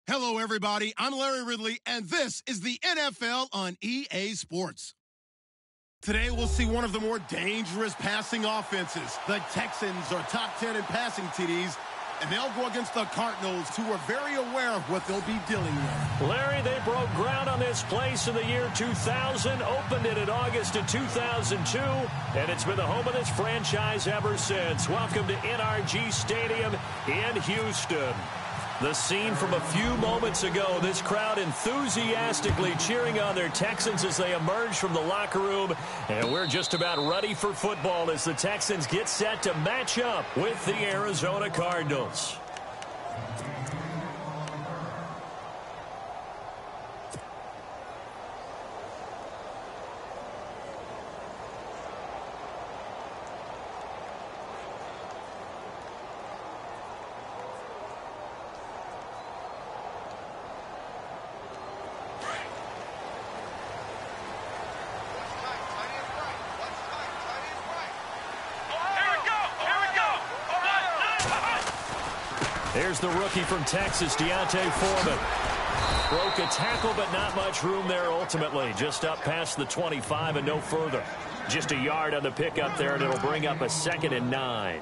Hello, everybody. I'm Larry Ridley, and this is the NFL on EA Sports. Today, we'll see one of the more dangerous passing offenses. The Texans are top 10 in passing TDs, and they'll go against the Cardinals, who are very aware of what they'll be dealing with. Larry, they broke ground on this place in the year 2000, opened it in August of 2002, and it's been the home of this franchise ever since. Welcome to NRG Stadium in Houston. The scene from a few moments ago, this crowd enthusiastically cheering on their Texans as they emerge from the locker room. And we're just about ready for football as the Texans get set to match up with the Arizona Cardinals. Here's the rookie from Texas, D'Onta Foreman. Broke a tackle, but not much room there ultimately. Just up past the 25 and no further. Just a yard on the pickup there, and it'll bring up a 2nd and 9.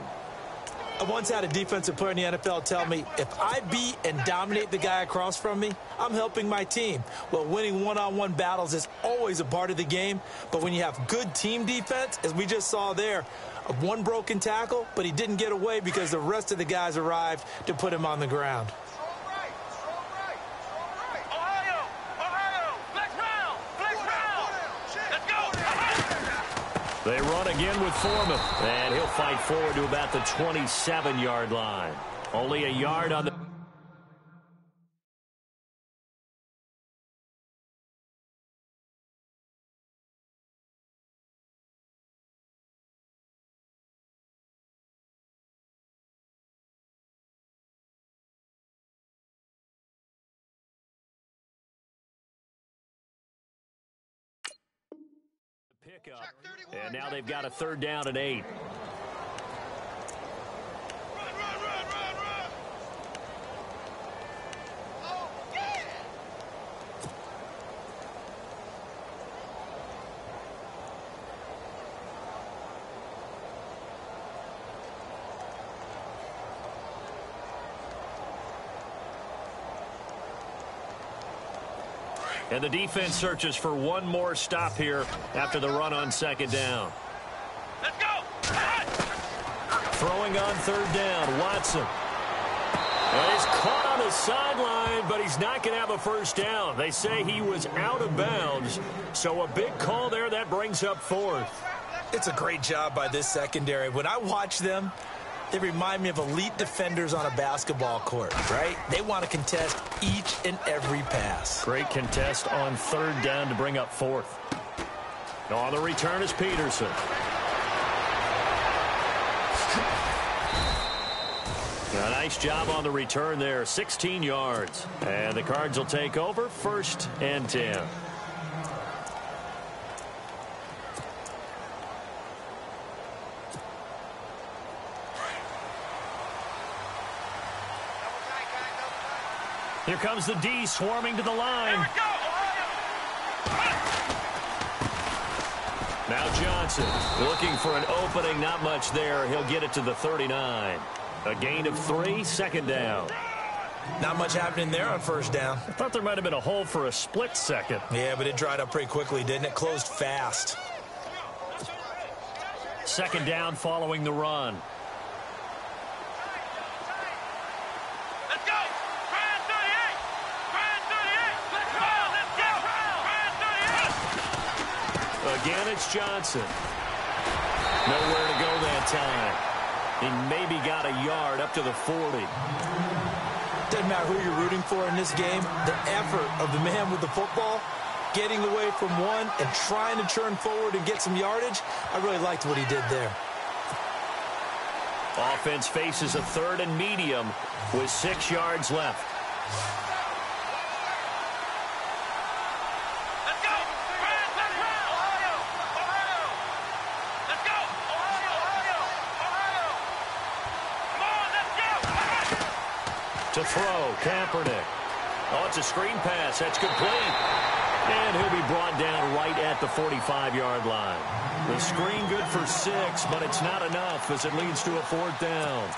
I once had a defensive player in the NFL tell me, if I beat and dominate the guy across from me, I'm helping my team. Well, winning one-on-one battles is always a part of the game, but when you have good team defense, as we just saw there, one broken tackle, but he didn't get away because the rest of the guys arrived to put him on the ground. They run again with Foreman, and he'll fight forward to about the 27-yard line. Only a yard on the... Pickup, and now they've got a 3rd down and 8. And the defense searches for one more stop here after the run on 2nd down. Let's go! Throwing on 3rd down, Watson. And he's caught on the sideline, but he's not going to have a 1st down. They say he was out of bounds, so a big call there that brings up 4th. It's a great job by this secondary. When I watch them, they remind me of elite defenders on a basketball court, right? They want to contest each and every pass. Great contest on 3rd down to bring up 4th. On the return is Peterson. A nice job on the return there, 16 yards. And the Cards will take over, 1st and 10. Here comes the D swarming to the line. Now Johnson looking for an opening. Not much there. He'll get it to the 39. A gain of 3, 2nd down. Not much happening there on 1st down. I thought there might have been a hole for a split second. Yeah, but it dried up pretty quickly, didn't it? Closed fast. 2nd down following the run. Again, it's Johnson. Nowhere to go that time. He maybe got a yard up to the 40. Doesn't matter who you're rooting for in this game. The effort of the man with the football, getting away from one and trying to turn forward and get some yardage, I really liked what he did there. Offense faces a 3rd and medium with 6 yards left. To throw, Kaepernick. Oh, it's a screen pass. That's complete. And he'll be brought down right at the 45-yard line. The screen good for 6, but it's not enough as it leads to a 4th down.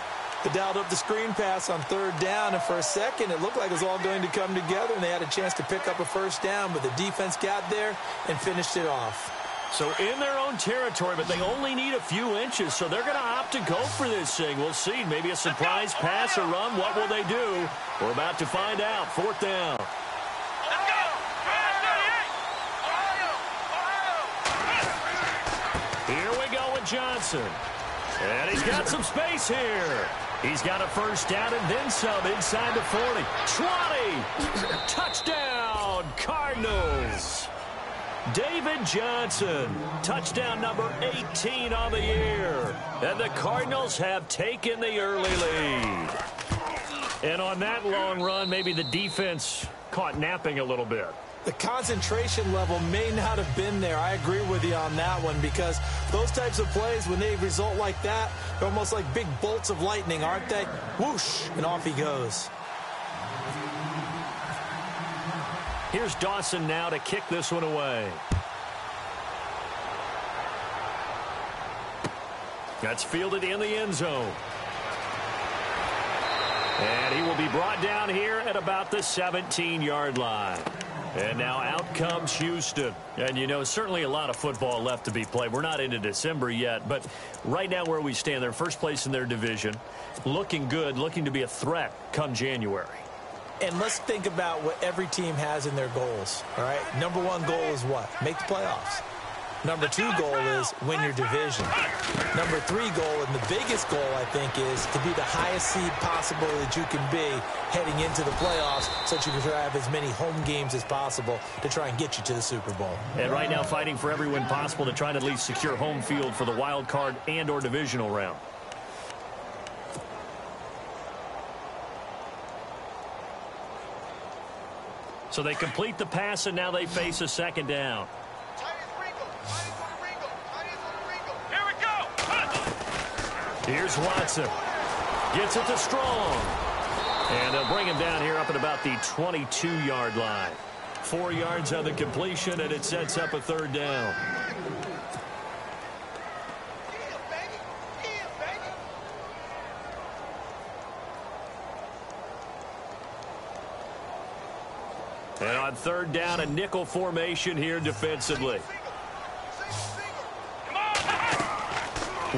They dialed up the screen pass on 3rd down, and for a second it looked like it was all going to come together, and they had a chance to pick up a 1st down, but the defense got there and finished it off. So in their own territory, but they only need a few inches, so they're going to opt to go for this thing. We'll see. Maybe a surprise pass or run. What will they do? We're about to find out. 4th down. Here we go with Johnson. And he's got some space here. He's got a 1st down and then some inside the 40. 20. Touchdown, Cardinals. David Johnson, touchdown number 18 on the year. And the Cardinals have taken the early lead. And on that long run, maybe the defense caught napping a little bit. The concentration level may not have been there. I agree with you on that one, because those types of plays, when they result like that, they're almost like big bolts of lightning, aren't they? Whoosh, and off he goes. Here's Dawson now to kick this one away. That's fielded in the end zone. And he will be brought down here at about the 17-yard line. And now out comes Houston. And, you know, certainly a lot of football left to be played. We're not into December yet, but right now where we stand, they're first place in their division, looking good, looking to be a threat come January. And let's think about what every team has in their goals, all right? Number 1 goal is what? Make the playoffs. Number 2 goal is win your division. Number 3 goal, and the biggest goal, I think, is to be the highest seed possible that you can be heading into the playoffs, so that you can have as many home games as possible to try and get you to the Super Bowl. And right now fighting for every win possible to try to at least secure home field for the wild card and or divisional round. So they complete the pass, and now they face a 2nd down. Here's Watson. Gets it to Strong. And they'll bring him down here up at about the 22-yard line. 4 yards on the completion, and it sets up a 3rd down. And on 3rd down, a nickel formation here defensively.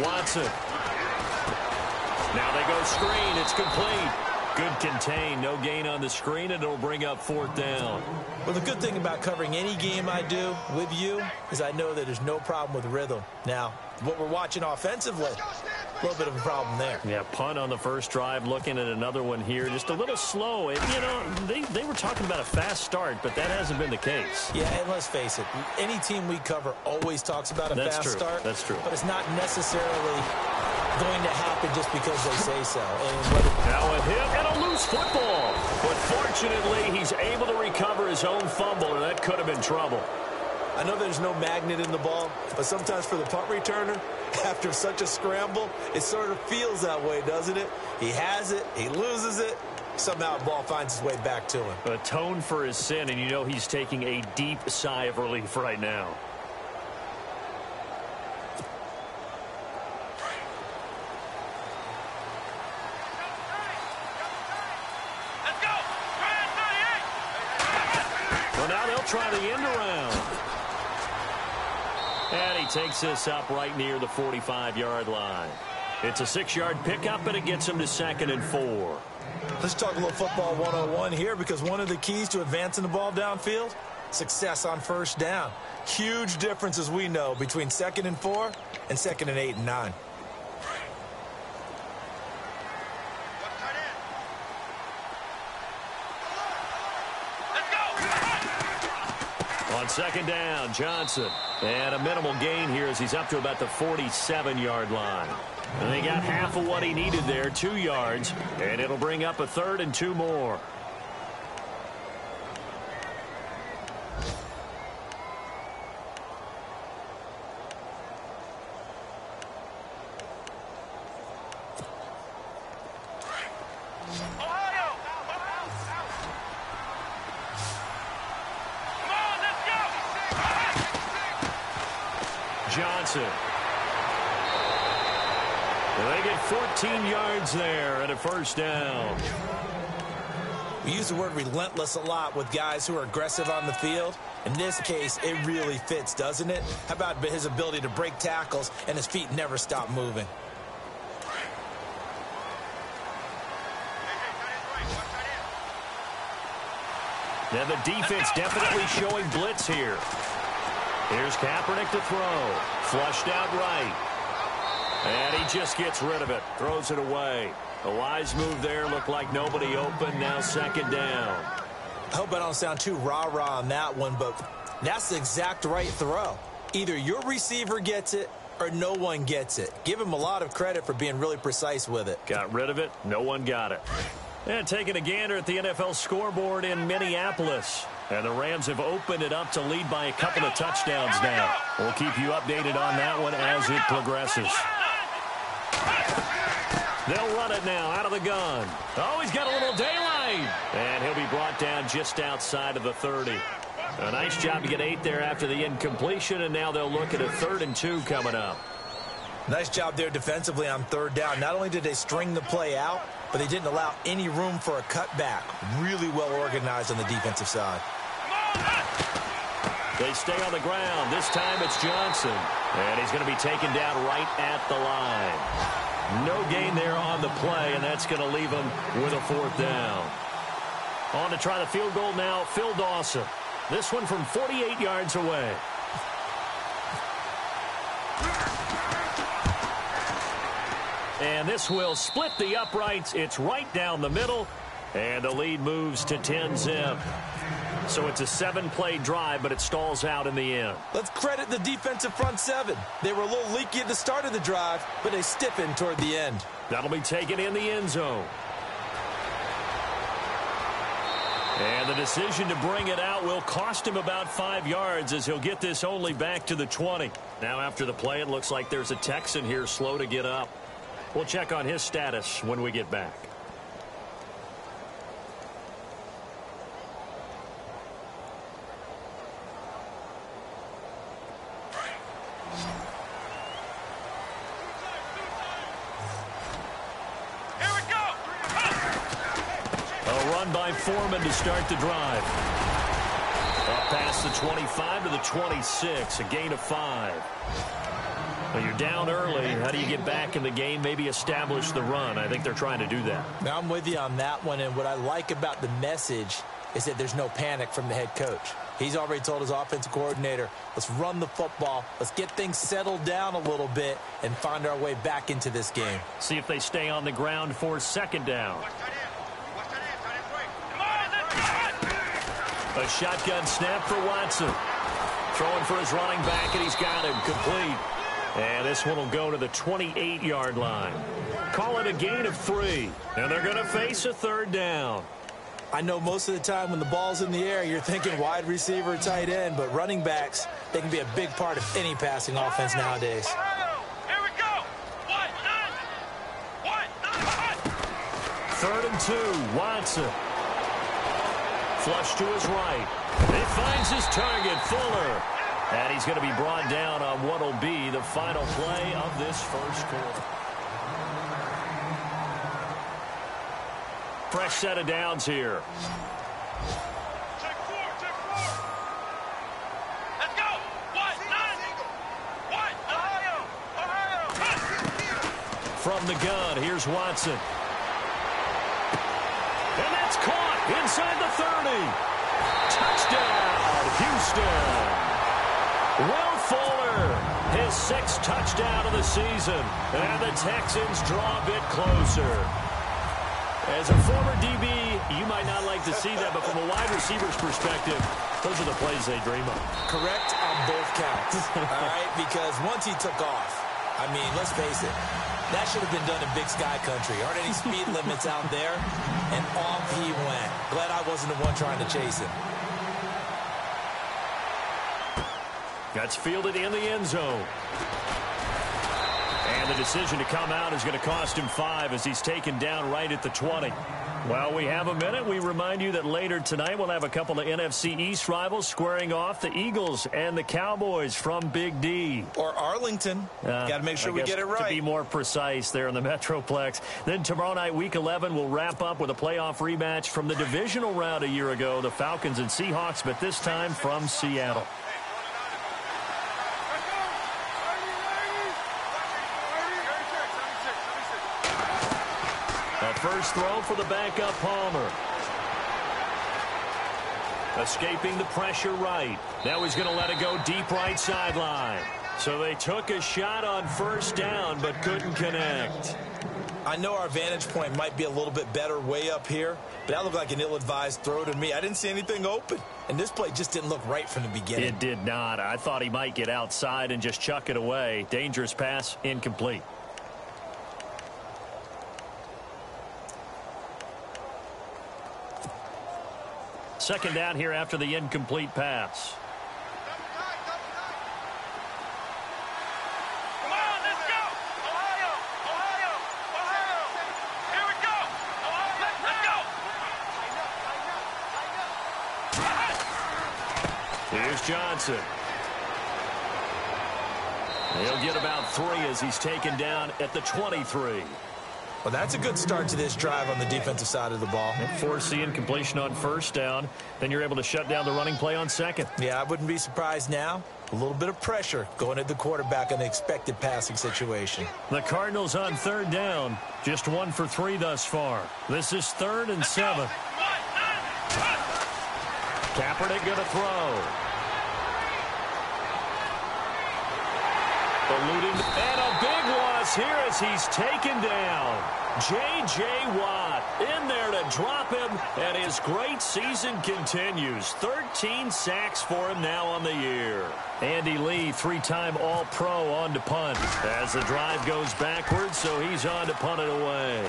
Watson. Now they go screen. It's complete. Good contain. No gain on the screen, and it'll bring up 4th down. Well, the good thing about covering any game I do with you is I know that there's no problem with rhythm. Now, what we're watching offensively, a little bit of a problem there. Yeah, punt on the first drive, looking at another one here. Just a little slow. And, you know, they were talking about a fast start, but that hasn't been the case. Yeah, and let's face it, any team we cover always talks about a fast start. That's true. But it's not necessarily going to happen just because they say so. Now with him and a loose football. But fortunately, he's able to recover his own fumble, and that could have been trouble. I know there's no magnet in the ball, but sometimes for the punt returner, after such a scramble, it sort of feels that way, doesn't it? He has it, he loses it, somehow the ball finds its way back to him. Atone for his sin, and you know he's taking a deep sigh of relief right now. Well, now they'll try the end around. And he takes this up right near the 45-yard line. It's a 6-yard pickup, and it gets him to 2nd and 4. Let's talk a little football 101 here, because one of the keys to advancing the ball downfield, success on 1st down. Huge difference, as we know, between 2nd and 4 and 2nd and 8 and 9. On 2nd down, Johnson. And a minimal gain here as he's up to about the 47-yard line. And they got half of what he needed there, 2 yards. And it'll bring up a 3rd and 2 more. Johnson. They get 14 yards there and a first down. We use the word relentless a lot with guys who are aggressive on the field. In this case, it really fits, doesn't it? How about his ability to break tackles and his feet never stop moving? And the defense definitely showing blitz here. Here's Kaepernick to throw. Flushed out right. And he just gets rid of it. Throws it away. A wise move there. Looked like nobody open. Now second down. I hope I don't sound too rah-rah on that one, but that's the exact right throw. Either your receiver gets it or no one gets it. Give him a lot of credit for being really precise with it. Got rid of it. No one got it. And taking a gander at the NFL scoreboard in Minneapolis. And the Rams have opened it up to lead by a couple of touchdowns now. We'll keep you updated on that one as it progresses. They'll run it now out of the gun. Oh, he's got a little daylight. And he'll be brought down just outside of the 30. A nice job to get 8 there after the incompletion, and now they'll look at a 3rd and 2 coming up. Nice job there defensively on 3rd down. Not only did they string the play out, but they didn't allow any room for a cutback. Really well organized on the defensive side. They stay on the ground. This time it's Johnson. And he's going to be taken down right at the line. No gain there on the play, and that's going to leave him with a 4th down. On to try the field goal now, Phil Dawson. This one from 48 yards away. And this will split the uprights. It's right down the middle, and the lead moves to 10-zip. So it's a 7-play drive, but it stalls out in the end. Let's credit the defensive front 7. They were a little leaky at the start of the drive, but they stiffened toward the end. That'll be taken in the end zone. And the decision to bring it out will cost him about 5 yards as he'll get this only back to the 20. Now after the play, it looks like there's a Texan here slow to get up. We'll check on his status when we get back. By Foreman to start the drive. Up past the 25 to the 26, a gain of 5. Well, you're down early. How do you get back in the game, maybe establish the run? I think they're trying to do that. Now, I'm with you on that one, and what I like about the message is that there's no panic from the head coach. He's already told his offensive coordinator, let's run the football, let's get things settled down a little bit and find our way back into this game. See if they stay on the ground for 2nd down. A shotgun snap for Watson. Throwing for his running back, and he's got him complete. And this one will go to the 28-yard line. Call it a gain of 3. And they're going to face a 3rd down. I know most of the time when the ball's in the air, you're thinking wide receiver, tight end, but running backs, they can be a big part of any passing offense nowadays. Here we go. 3rd and 2, Watson. Flush to his right. He finds his target, Fuller. And he's going to be brought down on what will be the final play of this first quarter. Fresh set of downs here. Check 4. Let's go. Ohio. From the gun, here's Watson. And that's caught inside the 30. Touchdown, Houston. Will Fuller, his 6th touchdown of the season. And the Texans draw a bit closer. As a former DB, you might not like to see that, but from a wide receiver's perspective, those are the plays they dream of. Correct on both counts, all right? Because once he took off, I mean, let's face it, that should have been done in Big Sky Country. Aren't any speed limits out there? And off he went. Glad I wasn't the one trying to chase him. That's fielded in the end zone. And the decision to come out is going to cost him 5 as he's taken down right at the 20. Well, we have a minute. We remind you that later tonight we'll have a couple of NFC East rivals squaring off, the Eagles and the Cowboys from Big D. Or Arlington. Got to make sure we get it right. To be more precise there in the Metroplex. Then tomorrow night, Week 11, we'll wrap up with a playoff rematch from the divisional round a year ago, the Falcons and Seahawks, but this time from Seattle. First throw for the backup Palmer. Escaping the pressure right. Now he's going to let it go deep right sideline. So they took a shot on first down but couldn't connect. I know our vantage point might be a little bit better way up here, but that looked like an ill-advised throw to me. I didn't see anything open, and this play just didn't look right from the beginning. It did not. I thought he might get outside and just chuck it away. Dangerous pass, incomplete. Second down here after the incomplete pass. Come on, let's go! Ohio! Ohio! Ohio! Here we go! Ohio! Let's go! Here's Johnson. He'll get about 3 as he's taken down at the 23. Well, that's a good start to this drive on the defensive side of the ball. Force the incompletion on first down. Then you're able to shut down the running play on second. Yeah, I wouldn't be surprised now. A little bit of pressure going at the quarterback in the expected passing situation. The Cardinals on third down. Just 1 for 3 thus far. This is 3rd and 7. Kaepernick going to throw. Eluding, and a big loss here as he's taken down. J.J. Watt in there to drop him, and his great season continues. 13 sacks for him now on the year. Andy Lee, 3-time All-Pro, on to punt as the drive goes backwards, so he's on to punt it away.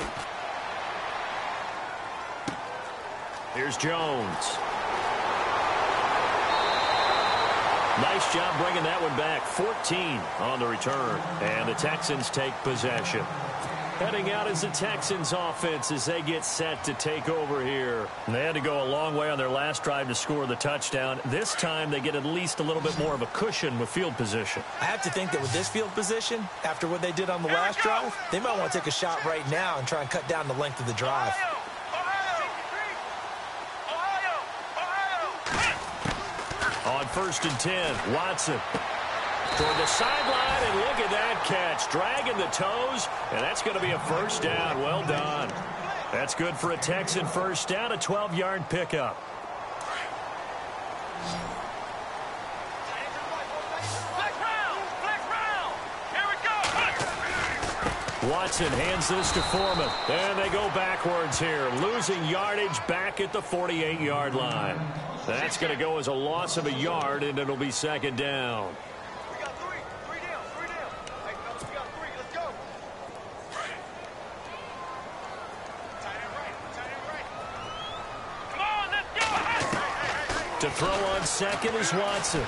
Here's Jones. Nice job bringing that one back. 14 on the return. And the Texans take possession. Heading out is the Texans offense as they get set to take over here. And they had to go a long way on their last drive to score the touchdown. This time they get at least a little bit more of a cushion with field position. I have to think that with this field position, after what they did on the last drive, they might want to take a shot right now and try and cut down the length of the drive. On 1st and 10, Watson toward the sideline, and look at that catch. Dragging the toes, and that's going to be a first down. Well done. That's good for a Texan first down, a 12-yard pickup. Watson hands this to Foreman, and they go backwards here, losing yardage back at the 48-yard line. That's going to go as a loss of a yard, and it'll be second down. We got three down. We got 3. Let's go. Tight end right. Come on, let's go. To throw on second is Watson.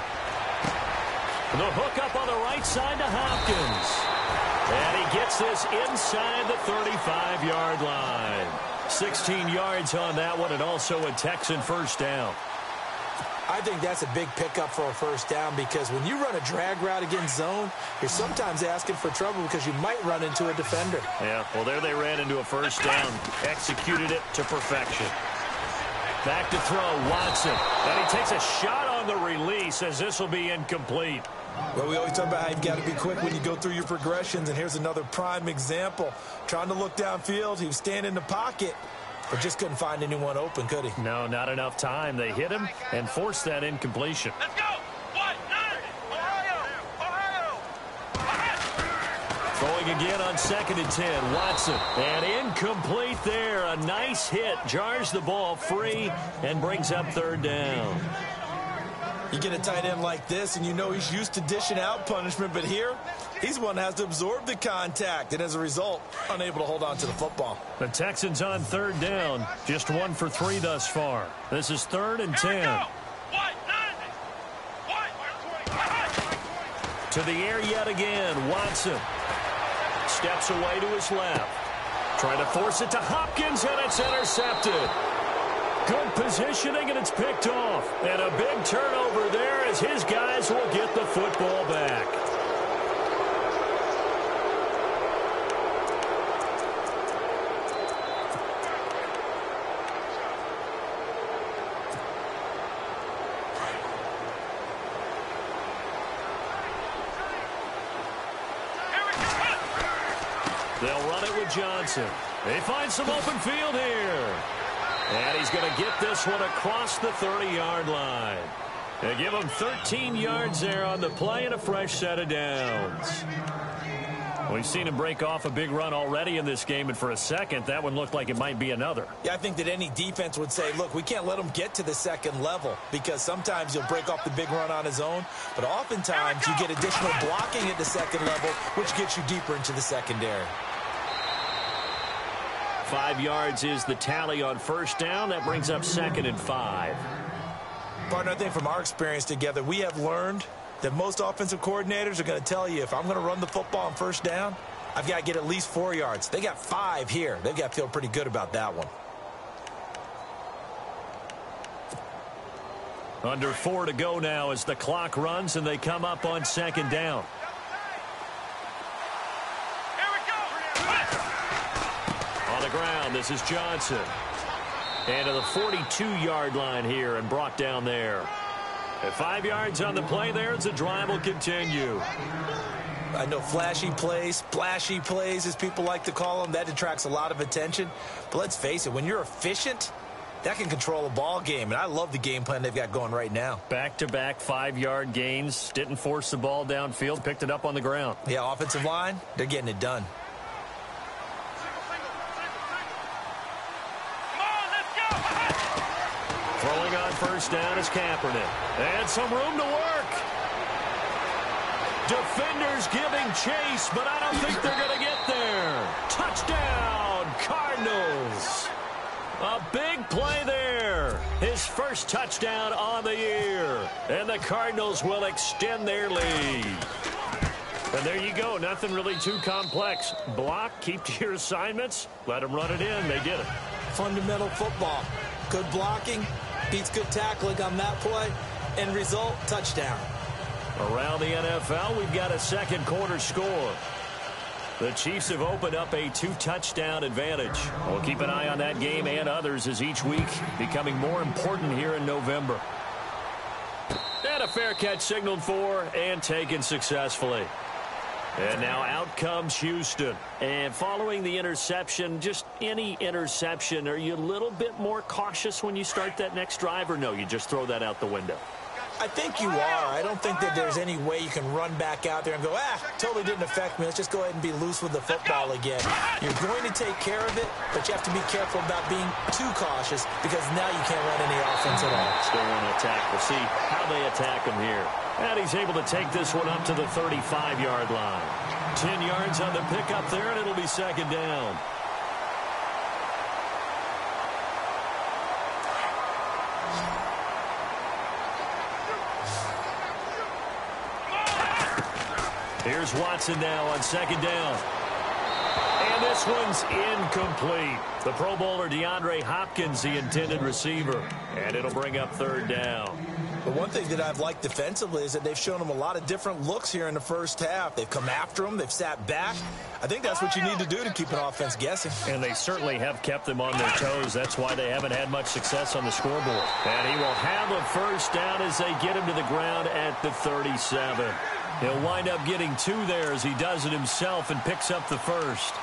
The hook up on the right side to Hopkins. And he gets this inside the 35-yard line. 16 yards on that one, and also a Texan first down. I think that's a big pickup for a first down because when you run a drag route against zone, you're sometimes asking for trouble because you might run into a defender. Yeah, well, there they ran into a first down. Executed it to perfection. Back to throw, Watson. And he takes a shot on the release as this will be incomplete. Well, we always talk about how you've got to be quick when you go through your progressions, and here's another prime example. Trying to look downfield, he was standing in the pocket, but just couldn't find anyone open, could he? No, not enough time. They hit him and forced that incompletion. Let's go. Ohio. Throwing again on 2nd and 10, Watson. And incomplete there. A nice hit. Jars the ball free and brings up 3rd down. You get a tight end like this, and you know he's used to dishing out punishment, but here, he's the one that has to absorb the contact, and as a result, unable to hold on to the football. The Texans on 3rd down, just 1 for 3 thus far. This is 3rd and 10. To the air yet again, Watson steps away to his left. Trying to force it to Hopkins, and it's intercepted. Good positioning, and it's picked off. And a big turnover there as his guys will get the football back. They'll run it with Johnson. They find some open field here. And he's going to get this one across the 30-yard line. They give him 13 yards there on the play and a fresh set of downs. We've seen him break off a big run already in this game, and for a second, that one looked like it might be another. Yeah, I think that any defense would say, look, we can't let him get to the second level because sometimes he'll break off the big run on his own, but oftentimes you get additional blocking at the second level, which gets you deeper into the secondary. 5 yards is the tally on first down. That brings up 2nd and 5. Partner, I think from our experience together, we have learned that most offensive coordinators are going to tell you, if I'm going to run the football on first down, I've got to get at least 4 yards. They got 5 here. They've got to feel pretty good about that one. Under 4 to go now as the clock runs and they come up on 2nd down. Ground. This is Johnson. And to the 42-yard line here and brought down there. At 5 yards on the play there as the drive will continue. I know flashy plays, splashy plays, as people like to call them, that attracts a lot of attention. But let's face it, when you're efficient, that can control a ball game. And I love the game plan they've got going right now. Back-to-back 5-yard gains. Didn't force the ball downfield. Picked it up on the ground. Yeah, offensive line, they're getting it done. Throwing on first down is Kaepernick. And some room to work. Defenders giving chase, but I don't think they're going to get there. Touchdown, Cardinals. A big play there. His first touchdown on the year. And the Cardinals will extend their lead. And there you go. Nothing really too complex. Block, keep to your assignments. Let them run it in. They did it. Fundamental football. Good blocking. Beats good tackling on that play. End result, touchdown. Around the NFL, we've got a second quarter score. The Chiefs have opened up a 2-touchdown advantage. We'll keep an eye on that game and others as each week becoming more important here in November. And a fair catch signaled for and taken successfully. And now out comes Houston. And following the interception, just any interception, are you a little bit more cautious when you start that next drive, or no, you just throw that out the window? I think you are. I don't think that there's any way you can run back out there and go, totally didn't affect me. Let's just go ahead and be loose with the football again. You're going to take care of it, but you have to be careful about being too cautious because now you can't run any offense at all. Still want to attack. We'll see how they attack him here. And he's able to take this one up to the 35-yard line. 10 yards on the pickup there, and it'll be 2nd down. Here's Watson now on 2nd down. And this one's incomplete. The Pro Bowler DeAndre Hopkins, the intended receiver. And it'll bring up 3rd down. But one thing that I've liked defensively is that they've shown them a lot of different looks here in the first half. They've come after them. They've sat back. I think that's what you need to do to keep an offense guessing. And they certainly have kept them on their toes. That's why they haven't had much success on the scoreboard. And he will have a 1st down as they get him to the ground at the 37. He'll wind up getting 2 there as he does it himself and picks up the 1st.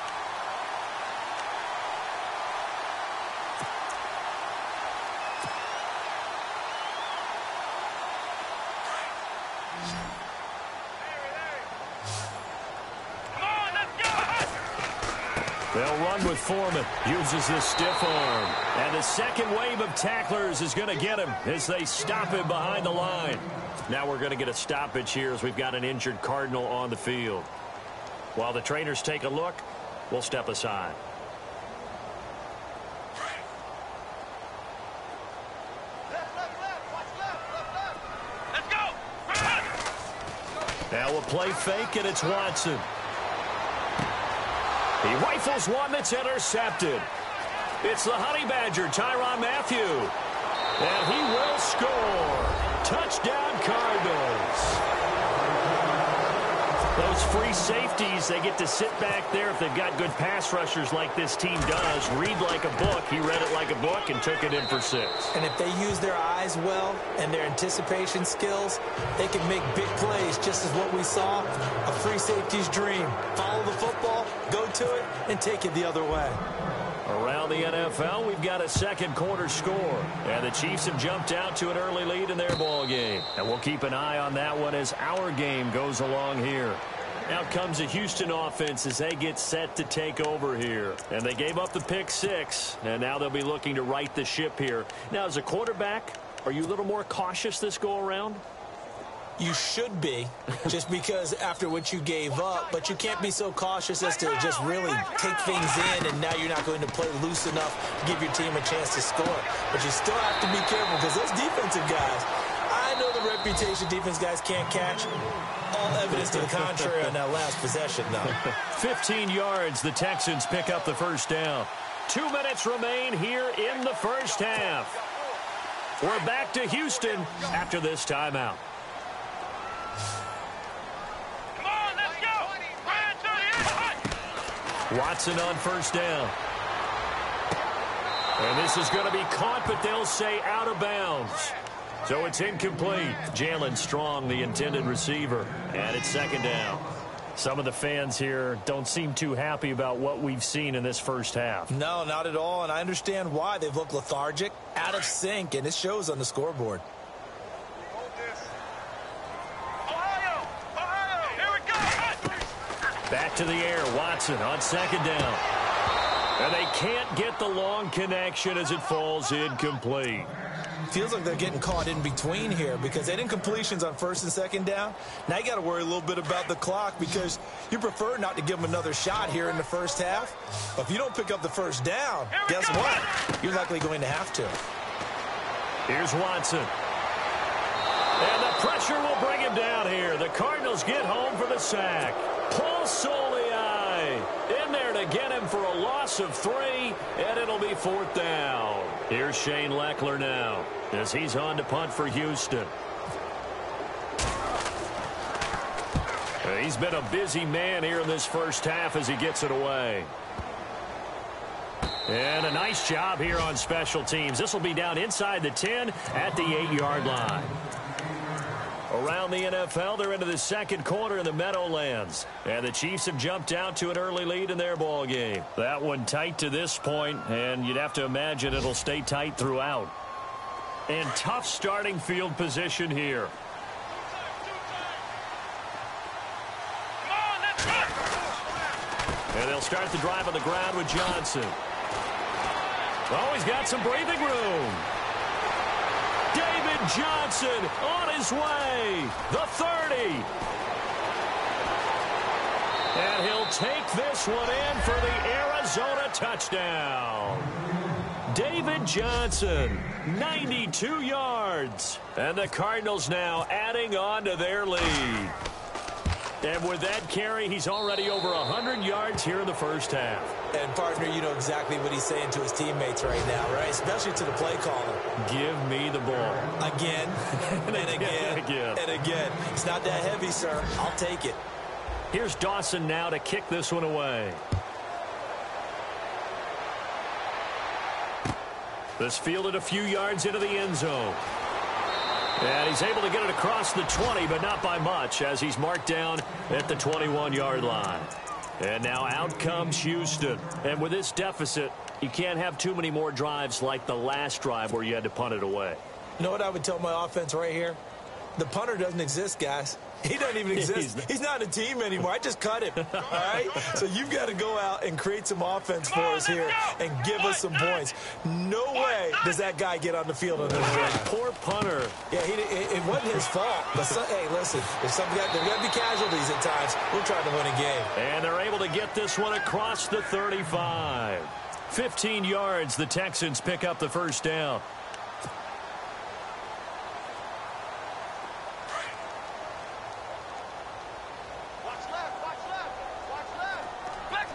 They'll run with Foreman. Uses this stiff arm. And the second wave of tacklers is going to get him as they stop him behind the line. Now we're going to get a stoppage here as we've got an injured Cardinal on the field. While the trainers take a look, we'll step aside. Let's go! Now a play fake, and it's Watson. He rifles one that's intercepted. It's the Honey Badger, Tyrann Mathieu. And he will score. Touchdown, Cardinals. Those free safeties, they get to sit back there if they've got good pass rushers like this team does. Read like a book. He read it like a book and took it in for 6. And if they use their eyes well and their anticipation skills, they can make big plays, just as what we saw, a free safety's dream. Follow the football, go to it, and take it the other way. Around the NFL, we've got a second quarter score. And the Chiefs have jumped out to an early lead in their ball game. And we'll keep an eye on that one as our game goes along here. Out comes the Houston offense as they get set to take over here. And they gave up the pick 6. And now they'll be looking to right the ship here. Now, as a quarterback, are you a little more cautious this go around? You should be, just because after what you gave up, but you can't be so cautious as to just really take things in, and now you're not going to play loose enough to give your team a chance to score. But you still have to be careful because those defensive guys, I know the reputation defense guys can't catch. All evidence to the contrary on that last possession, though. 15 yards, the Texans pick up the first down. 2 minutes remain here in the first half. We're back to Houston after this timeout. Watson on first down. And this is going to be caught, but they'll say out of bounds. So it's incomplete. Jalen Strong, the intended receiver. And it's second down. Some of the fans here don't seem too happy about what we've seen in this first half. No, not at all. And I understand why. They've looked lethargic, out of sync, and it shows on the scoreboard. Back to the air, Watson on second down. And they can't get the long connection as it falls incomplete. Feels like they're getting caught in between here because they didn't completions on first and second down. Now you got to worry a little bit about the clock because you prefer not to give them another shot here in the first half. But if you don't pick up the first down, guess what? You're likely going to have to. Here's Watson. And the pressure will bring him down here. The Cardinals get home for the sack. Paul Soliai in there to get him for a loss of 3, and it'll be 4th down. Here's Shane Leckler now as he's on to punt for Houston. He's been a busy man here in this first half as he gets it away. And a nice job here on special teams. This will be down inside the 10 at the 8-yard line. Around the NFL, they're into the second quarter in the Meadowlands. And the Chiefs have jumped out to an early lead in their ball game. That one tight to this point, and you'd have to imagine it'll stay tight throughout. And tough starting field position here. And they'll start the drive on the ground with Johnson. Oh, he's got some breathing room. David Johnson on his way. The 30. And he'll take this one in for the Arizona touchdown. David Johnson, 92 yards. And the Cardinals now adding on to their lead. And with that carry, he's already over 100 yards here in the first half. And, partner, you know exactly what he's saying to his teammates right now, right? Especially to the play caller. Give me the ball. Again, and again, and again. It's not that heavy, sir. I'll take it. Here's Dawson now to kick this one away. This fielded a few yards into the end zone. And he's able to get it across the 20, but not by much, as he's marked down at the 21-yard line. And now out comes Houston. And with this deficit, you can't have too many more drives like the last drive where you had to punt it away. You know what I would tell my offense right here? The punter doesn't exist, guys. He doesn't even exist. He's not a team anymore. I just cut him. All right? So you've got to go out and create some offense for us here and give us some points. No way does that guy get on the field on this drive. Poor punter. Yeah, it wasn't his fault. But hey, listen, there's got to be casualties at times. We're trying to win a game. And they're able to get this one across the 35. 15 yards. The Texans pick up the first down. Flex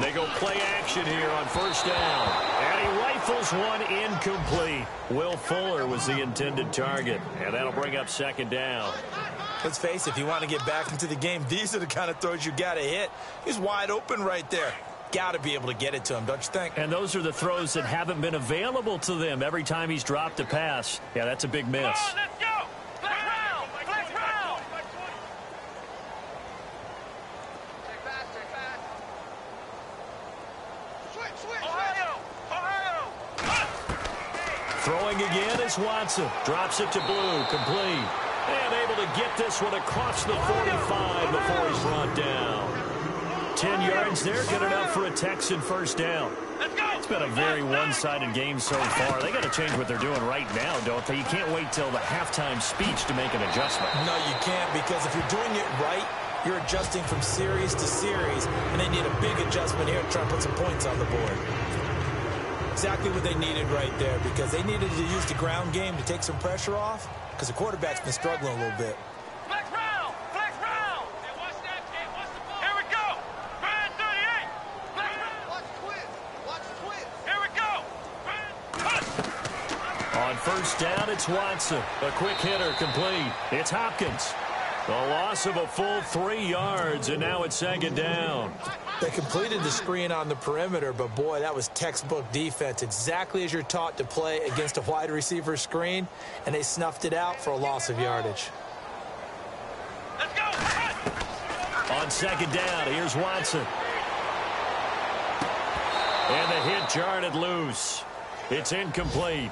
They go play action here on first down. And he rifles one incomplete. Will Fuller was the intended target. And that'll bring up second down. Let's face it, if you want to get back into the game, these are the kind of throws you got to hit. He's wide open right there. Got to be able to get it to him, don't you think? And those are the throws that haven't been available to them every time he's dropped a pass. Yeah, that's a big miss. Come on, let's go. Flex round. Flex round. Take fast. Switch. Ohio. Throwing again is Watson. Drops it to Blue. Complete. And able to get this one across the 45 before he's brought down. 10 yards there, good enough for a Texan first down. It's been a very one-sided game so far. They got to change what they're doing right now, don't they? You can't wait till the halftime speech to make an adjustment. No, you can't, because if you're doing it right, you're adjusting from series to series, and they need a big adjustment here to try and put some points on the board. Exactly what they needed right there, because they needed to use the ground game to take some pressure off, because the quarterback's been struggling a little bit. Flex round. Hey, watch that. Watch the ball. Here we go. Brand 38. Flex round. Watch the twist. Here we go. On first down, it's Watson. A quick hitter, complete. It's Hopkins. The loss of a full 3 yards, and now it's second down. They completed the screen on the perimeter, but boy, that was textbook defense, exactly as you're taught to play against a wide receiver screen, and they snuffed it out for a loss of yardage. Let's go. On second down, here's Watson. And the hit jarred it loose. It's incomplete.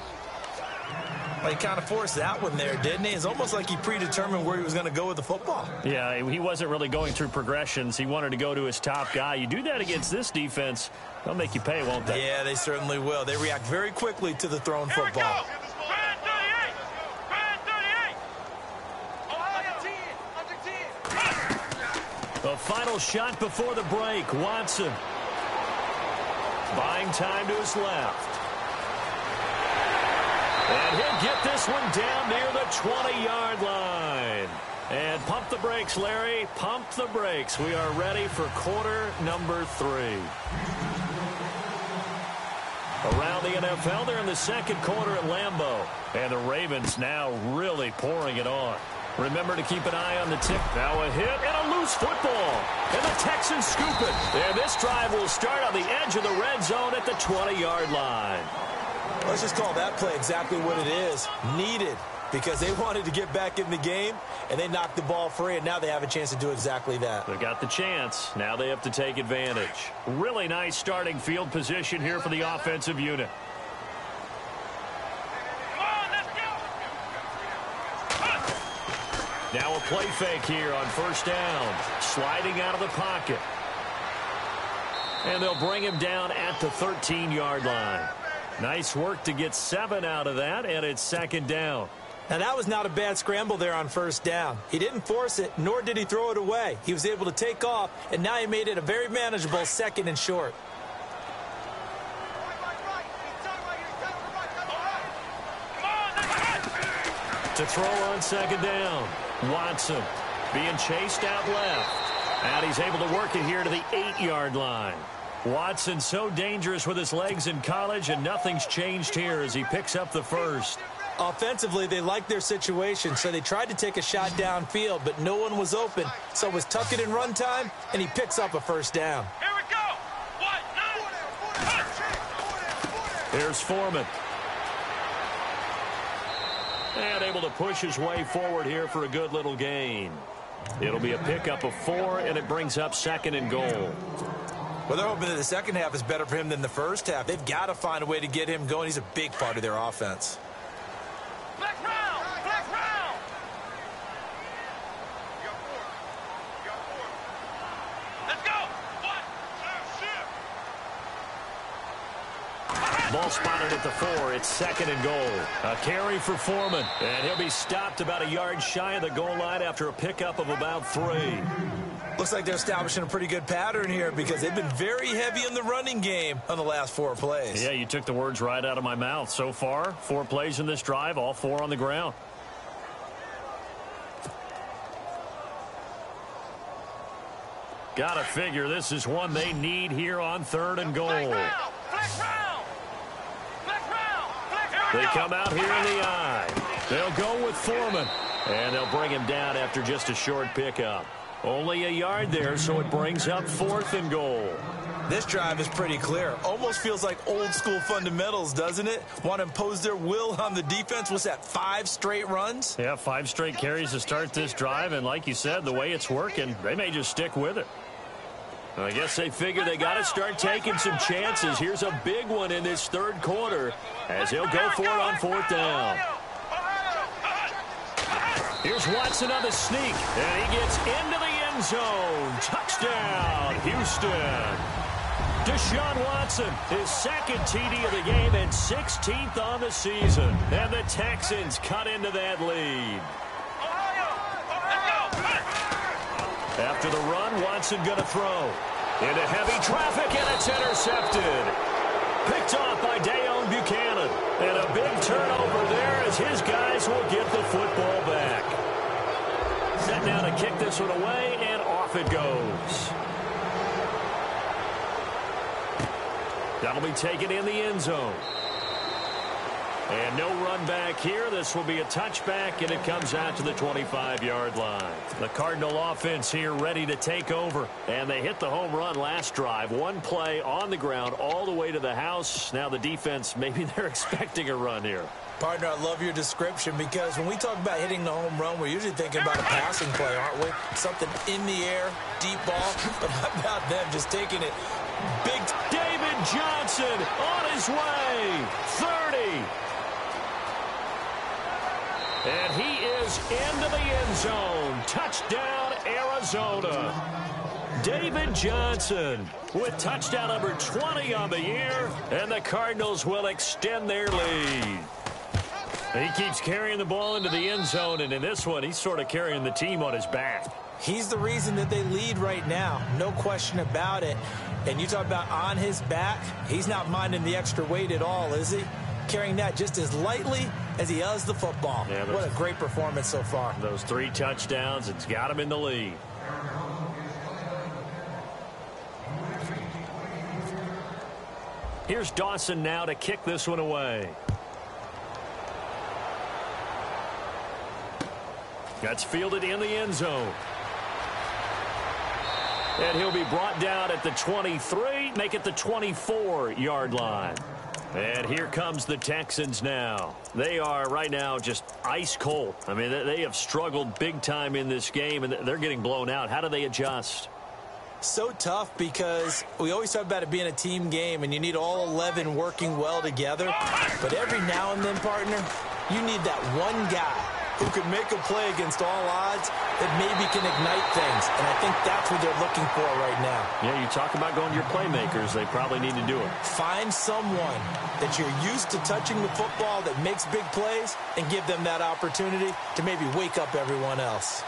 Well, he kind of forced that one there, didn't he? It's almost like he predetermined where he was going to go with the football. Yeah, he wasn't really going through progressions. He wanted to go to his top guy. You do that against this defense, they'll make you pay, won't they? Yeah, they certainly will. They react very quickly to the thrown football. Brand 38. Ohio. Under 10. The final shot before the break. Watson buying time to his left. And he'll get this one down near the 20-yard line. And pump the brakes, Larry. Pump the brakes. We are ready for quarter number 3. Around the NFL, they're in the second quarter at Lambeau. And the Ravens now really pouring it on. Remember to keep an eye on the tip. Now a hit and a loose football. And the Texans scoop it. And this drive will start on the edge of the red zone at the 20-yard line. Let's just call that play exactly what it is. Needed, because they wanted to get back in the game, and they knocked the ball free, and now they have a chance to do exactly that. They got the chance. Now they have to take advantage. Really nice starting field position here for the offensive unit. Come on, let's go. Now a play fake here on first down. Sliding out of the pocket. And they'll bring him down at the 13-yard line. Nice work to get 7 out of that, and it's second down. Now, that was not a bad scramble there on first down. He didn't force it, nor did he throw it away. He was able to take off, and now he made it a very manageable second and short. To throw on second down, Watson being chased out left. And he's able to work it here to the 8-yard line. Watson so dangerous with his legs in college, and nothing's changed here as he picks up the first. Offensively, they liked their situation, so they tried to take a shot downfield, but no one was open. So it was tuck it in run time, and he picks up a first down. Here we go. Here's Foreman. And able to push his way forward here for a good little gain. It'll be a pickup of 4, and it brings up second and goal. Well, they're hoping that the second half is better for him than the first half. They've got to find a way to get him going. He's a big part of their offense. Flex round. Let's go. Ball spotted at the 4. It's second and goal. A carry for Foreman. And he'll be stopped about a yard shy of the goal line after a pickup of about 3. Looks like they're establishing a pretty good pattern here because they've been very heavy in the running game on the last 4 plays. Yeah, you took the words right out of my mouth. So far, 4 plays in this drive, all 4 on the ground. Gotta figure this is one they need here on 3rd and goal. They come out here in the I. They'll go with Foreman, and they'll bring him down after just a short pickup. Only a yard there, so it brings up 4th and goal. This drive is pretty clear. Almost feels like old school fundamentals, doesn't it? Want to impose their will on the defense. What's that, 5 straight runs? Yeah, 5 straight carries to start this drive, and like you said, the way it's working, they may just stick with it. I guess they figure they got to start taking some chances. Here's a big one in this 3rd quarter as he'll go for it on 4th down. Here's Watson on the sneak, and he gets into the end zone. Touchdown, Houston. Deshaun Watson, his 2nd TD of the game and 16th on the season. And the Texans cut into that lead. After the run, Watson going to throw. Into heavy traffic, and it's intercepted. Picked off by Dayon Buchanan. And a big turnover there as his guys will get the football back. Set now to kick this one away, and off it goes. That'll be taken in the end zone. And no run back here. This will be a touchback, and it comes out to the 25-yard line. The Cardinal offense here ready to take over. And they hit the home run last drive. One play on the ground all the way to the house. Now the defense, maybe they're expecting a run here. Partner, I love your description because when we talk about hitting the home run, we're usually thinking about a passing play, aren't we? Something in the air, deep ball. But how about them just taking it big? David Johnson on his way. 30. And he is into the end zone. Touchdown, Arizona. David Johnson with touchdown number 20 on the year, and the Cardinals will extend their lead. He keeps carrying the ball into the end zone, and in this one, he's sort of carrying the team on his back. He's the reason that they lead right now. No question about it. And you talk about on his back, he's not minding the extra weight at all, is he? Carrying that just as lightly as he does the football. Yeah, what a great performance so far. Those 3 touchdowns, it's got him in the lead. Here's Dawson now to kick this one away. That's fielded in the end zone. And he'll be brought down at the 23, make it the 24-yard line. And here comes the Texans now. They are right now just ice cold. I mean, they have struggled big time in this game, and they're getting blown out. How do they adjust? So tough because we always talk about it being a team game, and you need all 11 working well together. But every now and then, partner, you need that one guy who can make a play against all odds that maybe can ignite things. And I think that's what they're looking for right now. Yeah, you talk about going to your playmakers. They probably need to do it. Find someone that you're used to touching the football that makes big plays and give them that opportunity to maybe wake up everyone else.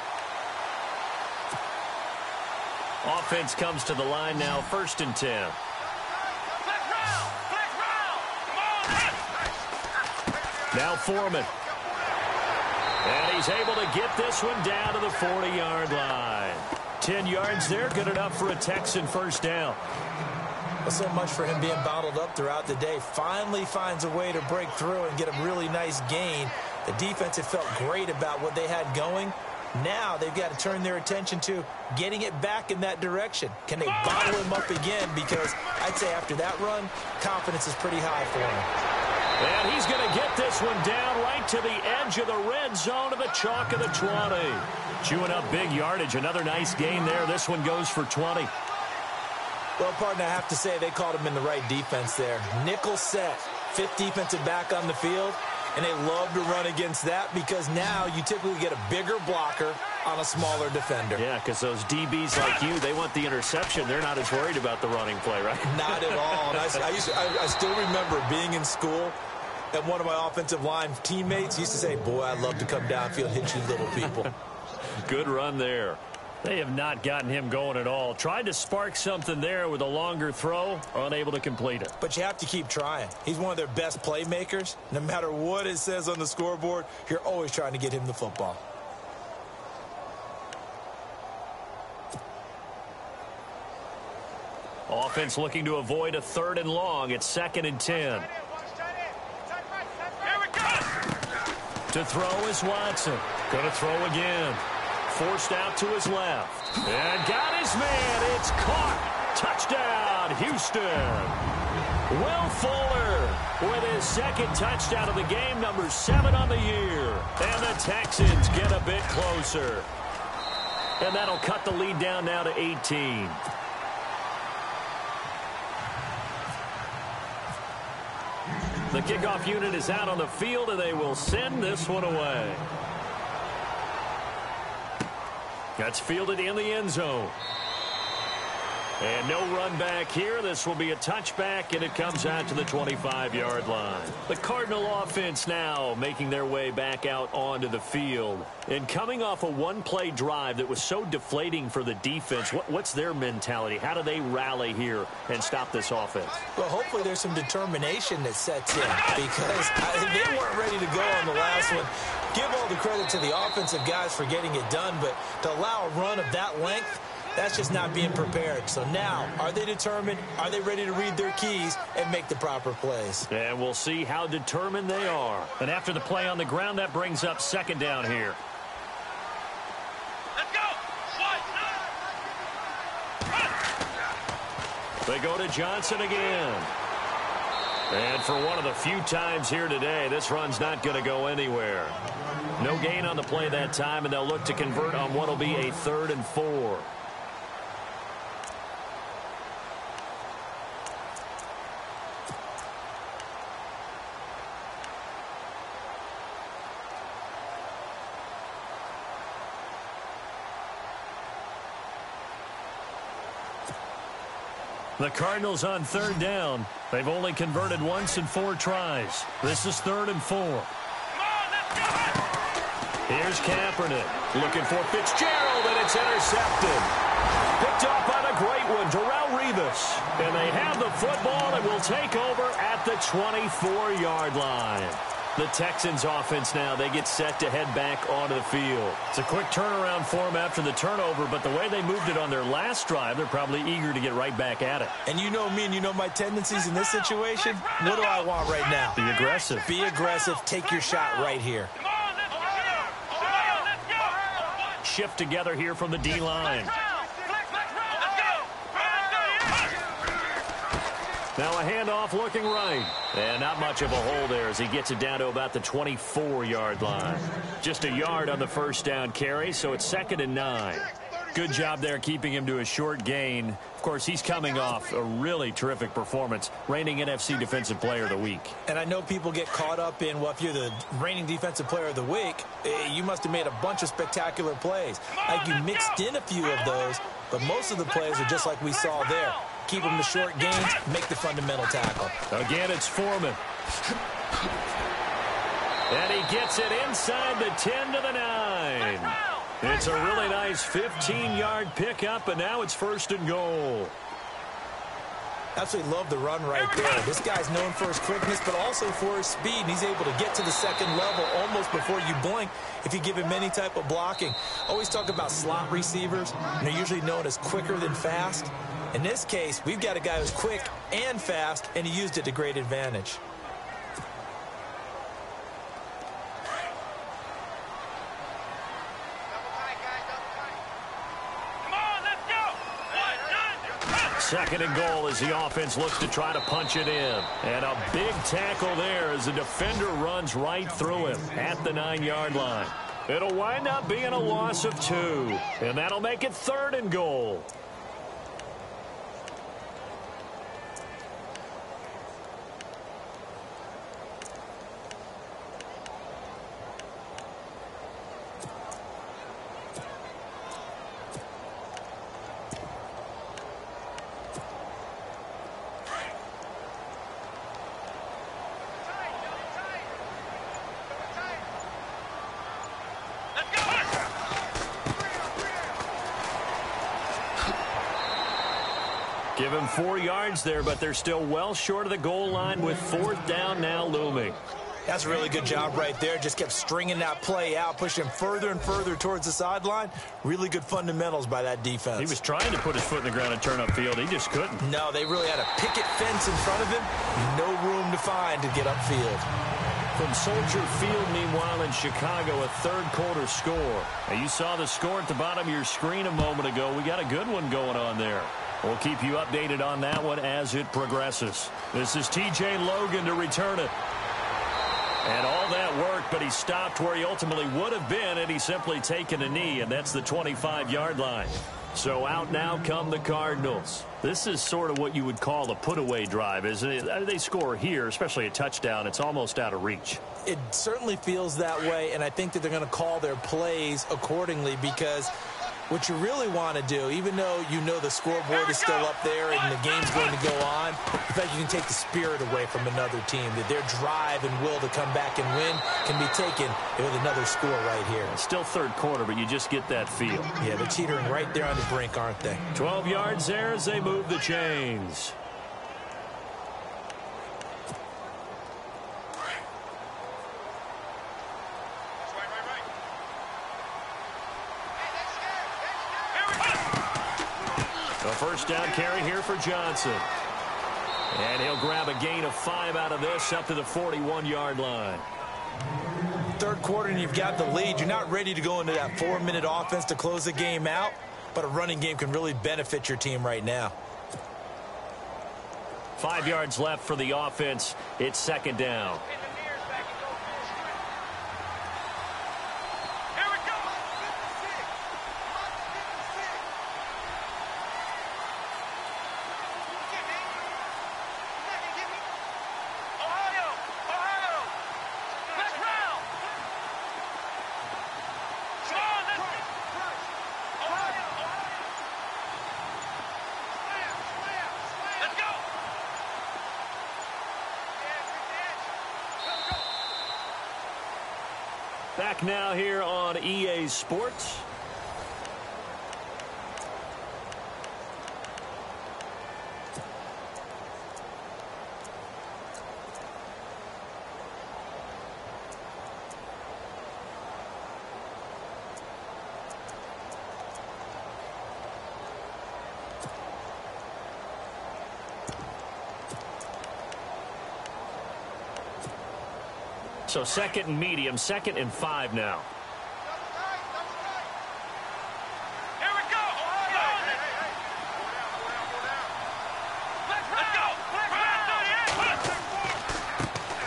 Offense comes to the line now, 1st and 10. Now Foreman. And he's able to get this one down to the 40-yard line. 10 yards there, good enough for a Texan 1st down. Well, so much for him being bottled up throughout the day. Finally finds a way to break through and get a really nice gain. The defense had felt great about what they had going. Now they've got to turn their attention to getting it back in that direction. Can they bottle him up again? Because I'd say after that run, confidence is pretty high for him. And he's going to get this one down right to the edge of the red zone of the chalk of the 20. Chewing up big yardage. Another nice gain there. This one goes for 20. Well, partner, I have to say they called him in the right defense there. Nickel set, 5th defensive back on the field. And they love to run against that because now you typically get a bigger blocker on a smaller defender. Yeah, because those DBs like you, they want the interception. They're not as worried about the running play, right? Not at all. And I still remember being in school, and one of my offensive line teammates used to say, boy, I'd love to come downfield, hit you little people. Good run there. They have not gotten him going at all. Tried to spark something there with a longer throw, unable to complete it. But you have to keep trying. He's one of their best playmakers. No matter what it says on the scoreboard, you're always trying to get him the football. Offense looking to avoid a 3rd and long. It's 2nd and 10. Here we go. To throw is Watson. Going to throw again. Forced out to his left. And got his man. It's caught. Touchdown, Houston. Will Fuller with his 2nd touchdown of the game, number 7 on the year. And the Texans get a bit closer. And that'll cut the lead down now to 18. The kickoff unit is out on the field, and they will send this one away. That's fielded in the end zone. And no run back here. This will be a touchback, and it comes out to the 25-yard line. The Cardinal offense now making their way back out onto the field. And coming off a one-play drive that was so deflating for the defense, what's their mentality? How do they rally here and stop this offense? Well, hopefully there's some determination that sets in because they weren't ready to go on the last one. Give all the credit to the offensive guys for getting it done, but to allow a run of that length, that's just not being prepared. So now, are they determined? Are they ready to read their keys and make the proper plays? And we'll see how determined they are. And after the play on the ground, that brings up 2nd down here. Let's go. They go to Johnson again. And for one of the few times here today, this run's not going to go anywhere. No gain on the play that time, and they'll look to convert on what will be a 3rd and 4. The Cardinals on 3rd down. They've only converted once in 4 tries. This is 3rd and 4. Here's Kaepernick looking for Fitzgerald, and it's intercepted. Picked up on a great one, Darrelle Revis. And they have the football and will take over at the 24-yard line. The Texans offense now, they get set to head back onto the field. It's a quick turnaround for them after the turnover, but the way they moved it on their last drive, they're probably eager to get right back at it. And you know me and you know my tendencies in this situation. What do I want right now? Be aggressive. Be aggressive. Take your shot right here. Come on, let's go. Shift together here from the D-line. Now a handoff looking right. And not much of a hole there as he gets it down to about the 24-yard line. Just a yard on the first down carry, so it's 2nd and 9. Good job there keeping him to a short gain. Of course, he's coming off a really terrific performance, reigning NFC Defensive Player of the Week. And I know people get caught up in, well, if you're the reigning Defensive Player of the Week, you must have made a bunch of spectacular plays. Like you mixed in a few of those, but most of the plays are just like we saw there. Keep them to short gains, make the fundamental tackle. Again, it's Foreman. And he gets it inside the 10 to the 9. It's a really nice 15-yard pickup, and now it's 1st and goal. Absolutely love the run right there. This guy's known for his quickness, but also for his speed. And he's able to get to the 2nd level almost before you blink if you give him any type of blocking. Always talk about slot receivers, and they're usually known as quicker than fast. In this case, we've got a guy who's quick and fast, and he used it to great advantage. Come on, let's go. 2nd and goal as the offense looks to try to punch it in. And a big tackle there as the defender runs right through him at the 9-yard line. It'll wind up being a loss of 2. And that'll make it 3rd and goal. Give him 4 yards there, but they're still well short of the goal line with 4th down now looming. That's a really good job right there. Just kept stringing that play out, pushing him further and further towards the sideline. Really good fundamentals by that defense. He was trying to put his foot in the ground and turn upfield. He just couldn't. No, they really had a picket fence in front of him. No room to find to get upfield. From Soldier Field, meanwhile, in Chicago, a third-quarter score. Now, you saw the score at the bottom of your screen a moment ago. We got a good one going on there. We'll keep you updated on that one as it progresses. This is T.J. Logan to return it. And all that worked, but he stopped where he ultimately would have been had he simply taken a knee, and that's the 25-yard line. So out now come the Cardinals. This is sort of what you would call a put-away drive, isn't it? They score here, especially a touchdown. It's almost out of reach. It certainly feels that way, and I think that they're going to call their plays accordingly because what you really want to do, even though you know the scoreboard is still up there and the game's going to go on, in fact, you can take the spirit away from another team, that their drive and will to come back and win can be taken with another score right here. It's still third quarter, but you just get that feel. Yeah, they're teetering right there on the brink, aren't they? 12 yards there as they move the chains. A first down carry here for Johnson. And he'll grab a gain of 5 out of this up to the 41-yard line. Third quarter and you've got the lead. You're not ready to go into that 4-minute offense to close the game out, but a running game can really benefit your team right now. 5 yards left for the offense. It's second down. Back now here on EA Sports. So second and medium, 2nd and 5 now. Here we go. Let's go.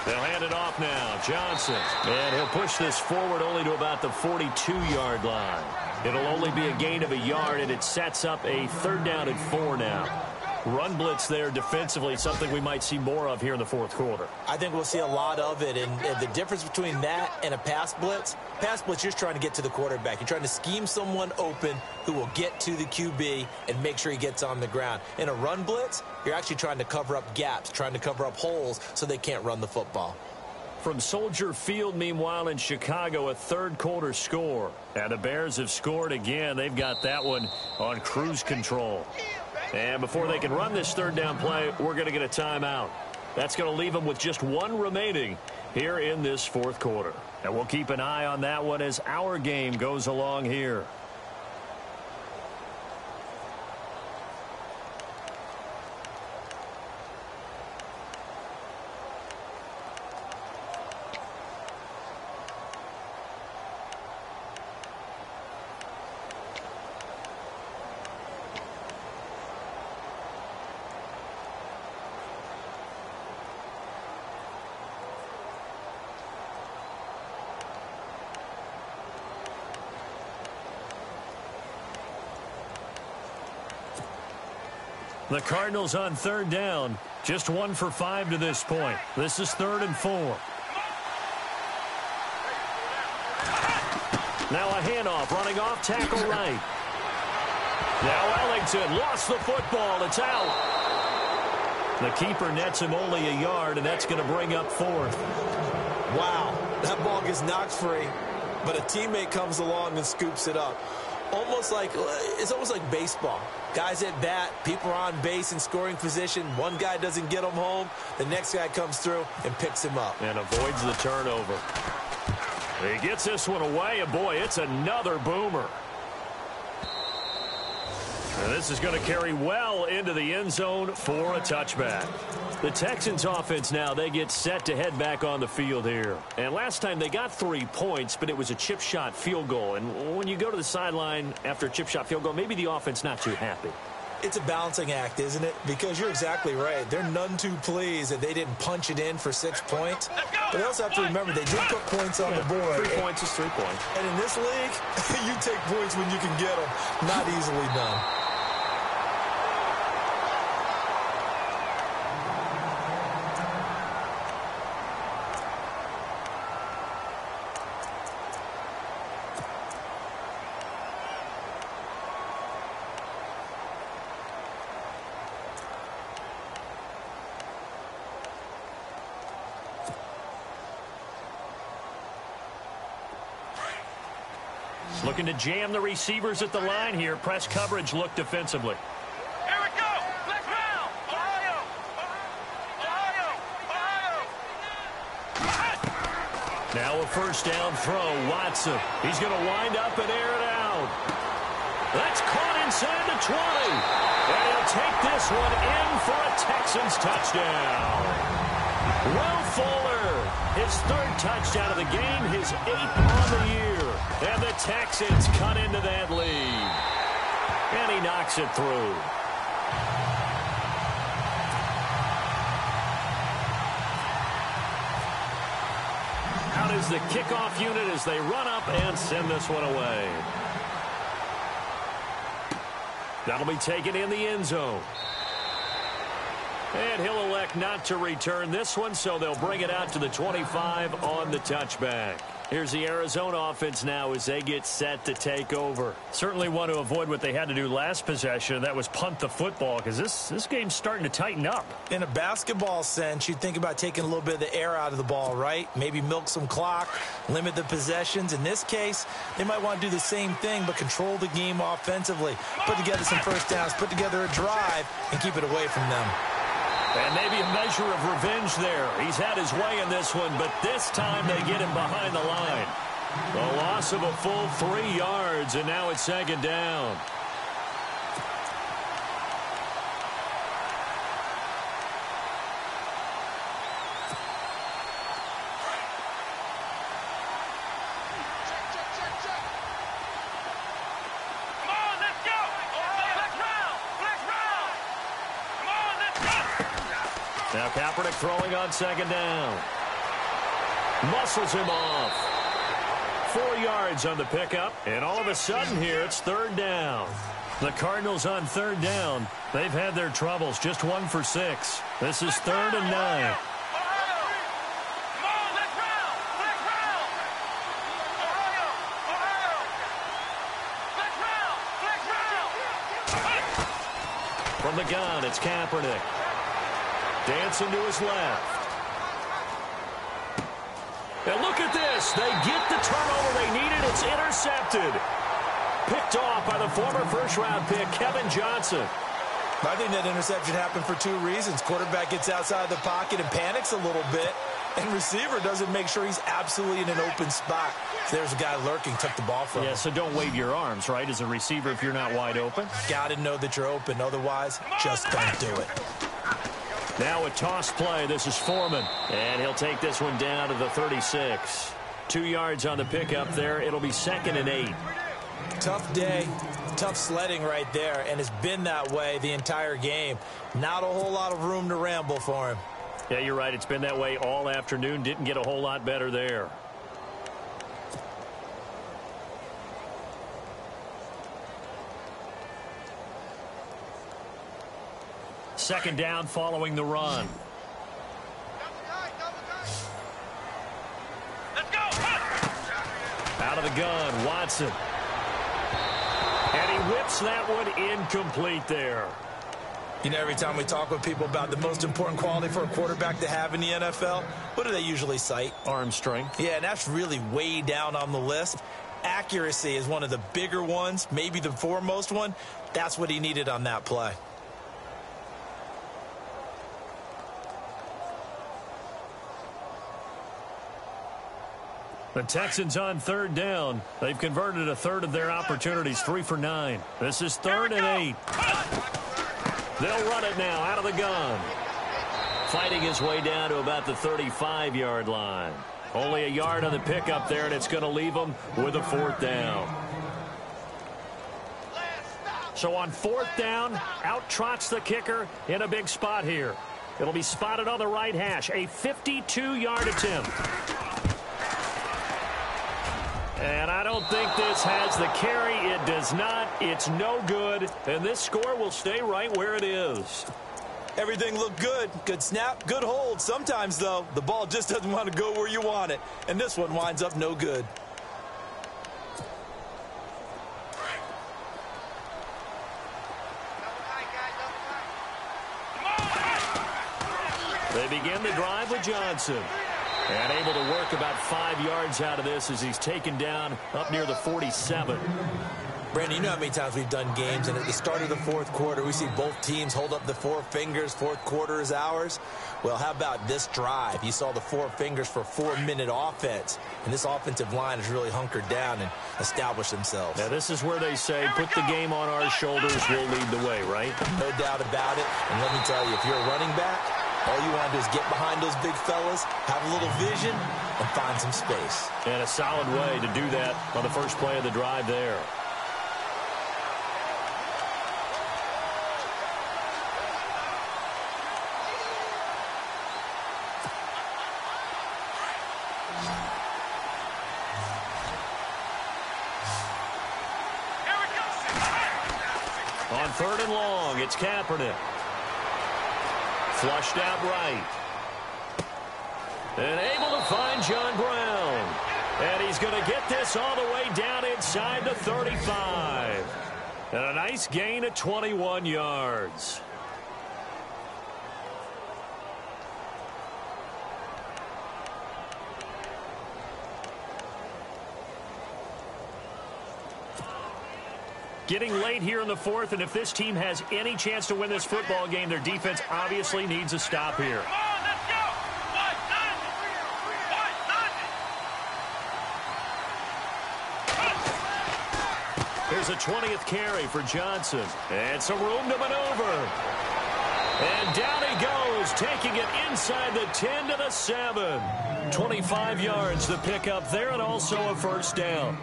They'll hand it off now. Johnson. And he'll push this forward only to about the 42-yard line. It'll only be a gain of a yard, and it sets up a 3rd down and 4 now. Run blitz there defensively, something we might see more of here in the fourth quarter. I think we'll see a lot of it, and the difference between that and a pass blitz, you're just trying to get to the quarterback. You're trying to scheme someone open who will get to the QB and make sure he gets on the ground. In a run blitz, you're actually trying to cover up gaps, trying to cover up holes so they can't run the football. From Soldier Field, meanwhile, in Chicago, a third-quarter score. And the Bears have scored again. They've got that one on cruise control. And before they can run this 3rd down play, we're going to get a timeout. That's going to leave them with just 1 remaining here in this 4th quarter. And we'll keep an eye on that one as our game goes along here. The Cardinals on 3rd down. Just 1 for 5 to this point. This is 3rd and 4. Now a handoff, running off, tackle right. Now Ellington lost the football. It's out. The keeper nets him only a yard, and that's going to bring up 4th. Wow, that ball gets knocked free, but a teammate comes along and scoops it up. It's almost like baseball. Guys at bat, people are on base in scoring position. One guy doesn't get him home. The next guy comes through and picks him up. And avoids the turnover. He gets this one away, and boy, it's another boomer. And this is going to carry well into the end zone for a touchback. The Texans offense now, they get set to head back on the field here. And last time they got 3 points, but it was a chip shot field goal. And when you go to the sideline after a chip shot field goal, maybe the offense not too happy. It's a balancing act, isn't it? Because you're exactly right. They're none too pleased that they didn't punch it in for 6 points. But they also have to remember they did put points on the board. 3 points is 3 points. And in this league, you take points when you can get them. Not easily done. Looking to jam the receivers at the line here. Press coverage look defensively. Here we go. Let's round. Ohio. Now a first down throw. Watson. He's going to wind up and air it out. That's caught inside the 20. And he'll take this one in for a Texans touchdown. Will Fuller, his 3rd touchdown of the game, his 8th on the year. And the Texans cut into that lead. And he knocks it through. Out is the kickoff unit as they run up and send this one away. That'll be taken in the end zone. And he'll elect not to return this one, so they'll bring it out to the 25 on the touchback. Here's the Arizona offense now as they get set to take over. Certainly want to avoid what they had to do last possession. That was punt the football, because this game's starting to tighten up. In a basketball sense, you think about taking a little bit of the air out of the ball, right? Maybe milk some clock, limit the possessions. In this case, they might want to do the same thing, but control the game offensively. Put together some first downs, put together a drive, and keep it away from them. And maybe a measure of revenge there. He's had his way in this one, but this time they get him behind the line. A loss of a full 3 yards, and now it's 2nd down. Now Kaepernick throwing on 2nd down. Muscles him off. 4 yards on the pickup, and all of a sudden here it's 3rd down. The Cardinals on 3rd down. They've had their troubles, just 1 for 6. This is 3rd and 9. From the gun, it's Kaepernick. Dancing to his left. And look at this. They get the turnover they needed. It's intercepted. Picked off by the former first-round pick, Kevin Johnson. I think that interception happened for 2 reasons. Quarterback gets outside the pocket and panics a little bit. And receiver doesn't make sure he's absolutely in an open spot. So there's a guy lurking, took the ball from him. Yeah, so don't wave your arms, right, as a receiver if you're not wide open. Got to know that you're open. Otherwise, just don't do it. Now a toss play. This is Foreman. And he'll take this one down to the 36. 2 yards on the pickup there. It'll be 2nd and 8. Tough day. Tough sledding right there. And it's been that way the entire game. Not a whole lot of room to ramble for him. Yeah, you're right. It's been that way all afternoon. Didn't get a whole lot better there. Second down following the run. Let's go. Out of the gun, Watson. And he whips that one incomplete there. You know, every time we talk with people about the most important quality for a quarterback to have in the NFL, what do they usually cite? Arm strength. Yeah, and that's really way down on the list. accuracy is one of the bigger ones, maybe the foremost one. That's what he needed on that play. The Texans on third down. They've converted a third of their opportunities, 3 for 9. This is 3rd and 8. They'll run it now out of the gun. Fighting his way down to about the 35-yard line. Only a yard on the pickup there, and it's going to leave them with a 4th down. So on 4th down, out trots the kicker in a big spot here. It'll be spotted on the right hash. A 52-yard attempt. And I don't think this has the carry. It does not. It's no good. And this score will stay right where it is. Everything looked good. Good snap, good hold. Sometimes, though, the ball just doesn't want to go where you want it. And this one winds up no good. They begin the drive with Johnson. And able to work about 5 yards out of this as he's taken down up near the 47. Brandon, you know how many times we've done games, and at the start of the fourth quarter, we see both teams hold up the 4 fingers, fourth quarter is ours. Well, how about this drive? You saw the 4 fingers for 4-minute offense, and this offensive line has really hunkered down and established themselves. Now, this is where they say, put the game on our shoulders, we'll lead the way, right? No doubt about it, and let me tell you, if you're a running back, all you want to do is get behind those big fellas, have a little vision, and find some space. And a solid way to do that on the first play of the drive there. On 3rd and long, it's Kaepernick. Flushed out right. And able to find John Brown. And he's going to get this all the way down inside the 35. And a nice gain of 21 yards. Getting late here in the 4th, and if this team has any chance to win this football game, their defense obviously needs a stop here. Come on, let's go. Here's a 20th carry for Johnson. And some room to maneuver. And down he goes, taking it inside the 10 to the 7. 25 yards to pick up there, and also a 1st down.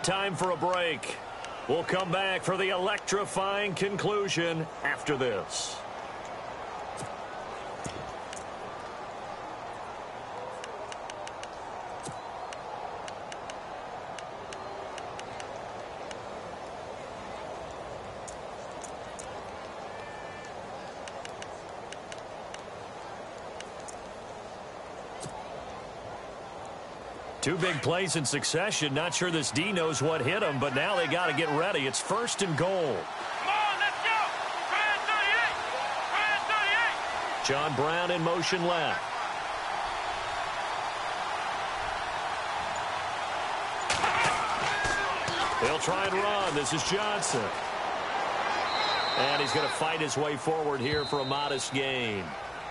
Time for a break. We'll come back for the electrifying conclusion after this. Two big plays in succession. Not sure this D knows what hit him, but now they got to get ready. It's 1st and goal. Come on, let's go. Brand 38. John Brown in motion left. They'll try and run. This is Johnson. And he's going to fight his way forward here for a modest gain.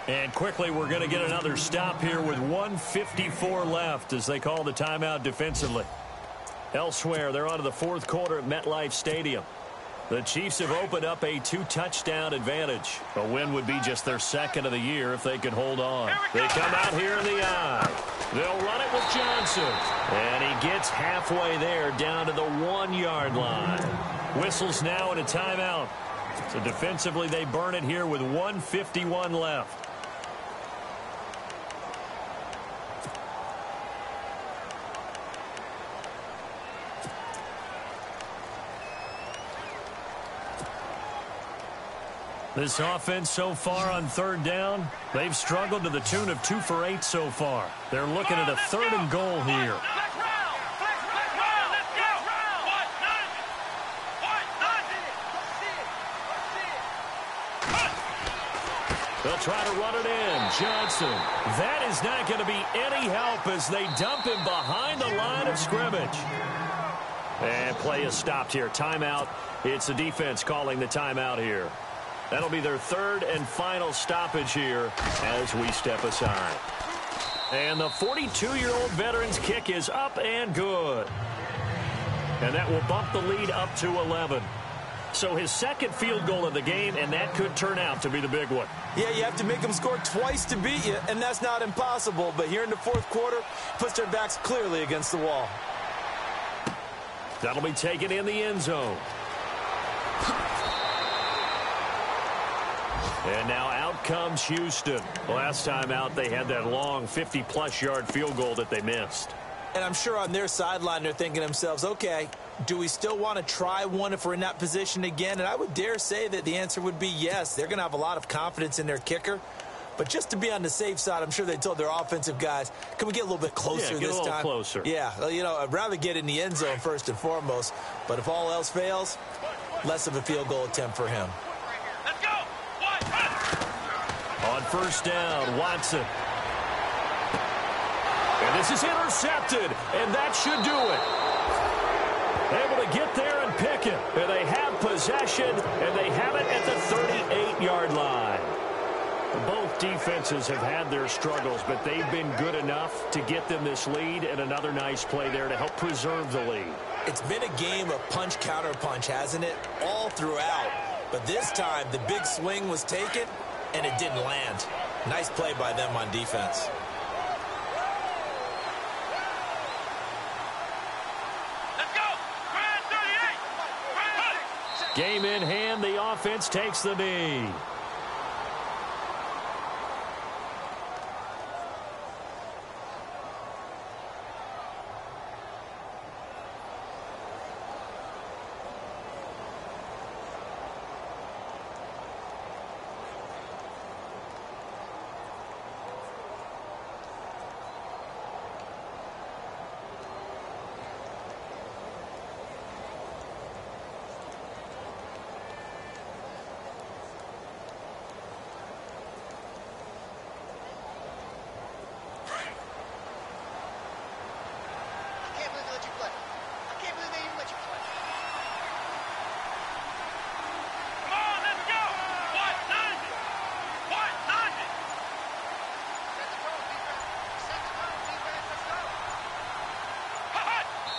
And quickly, we're going to get another stop here with 1:54 left as they call the timeout defensively. Elsewhere, they're on to the 4th quarter at MetLife Stadium. The Chiefs have opened up a 2-touchdown advantage. A win would be just their 2nd of the year if they could hold on. They come out here in the eye. They'll run it with Johnson. And he gets halfway there down to the 1-yard line. Whistles now and a timeout. So defensively, they burn it here with 1:51 left. This offense so far on 3rd down, they've struggled to the tune of 2 for 8 so far. They're looking at a 3rd and goal here. They'll try to run it in. Johnson. That is not going to be any help as they dump him behind the line of scrimmage. And play is stopped here. Timeout. It's the defense calling the timeout here. That'll be their third and final stoppage here as we step aside. And the 42-year-old veteran's kick is up and good. And that will bump the lead up to 11. So his second field goal of the game, and that could turn out to be the big one. Yeah, you have to make them score twice to beat you, and that's not impossible. But here in the fourth quarter, puts their backs clearly against the wall. That'll be taken in the end zone. And now out comes Houston. Last time out, they had that long 50-plus yard field goal that they missed. And I'm sure on their sideline, they're thinking to themselves, okay, do we still want to try one if we're in that position again? And I would dare say that the answer would be yes. They're going to have a lot of confidence in their kicker. But just to be on the safe side, I'm sure they told their offensive guys, can we get a little bit closer this time? Yeah, get a little closer. Yeah, you know, I'd rather get in the end zone first and foremost. But if all else fails, less of a field goal attempt for him. Let's go. On first down, Watson. And this is intercepted, and that should do it. Able to get there and pick it. And they have possession, and they have it at the 38-yard line. Both defenses have had their struggles, but they've been good enough to get them this lead, and another nice play there to help preserve the lead. It's been a game of punch-counter-punch, hasn't it? All throughout. But this time, the big swing was taken, and it didn't land. Nice play by them on defense. Let's go. Grand 38. Game in hand, the offense takes the knee.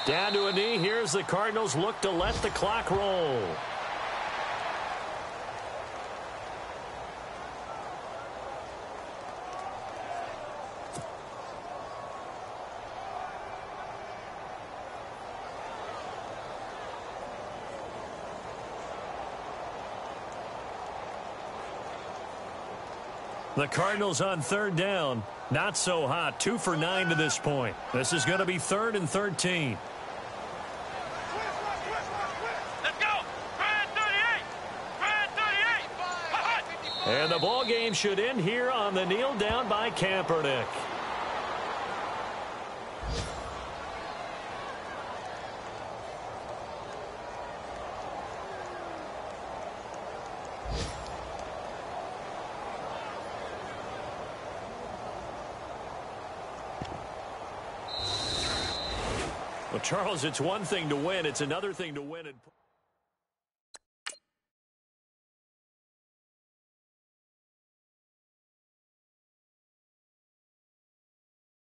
Down to a knee. Here's the Cardinals look to let the clock roll. The Cardinals on third down. Not so hot. 2 for 9 to this point. This is going to be 3rd and 13. Let's go. Grand 38. Grand 38. And the ball game should end here on the kneel down by Kaepernick. Well, Charles, it's one thing to win. It's another thing to win.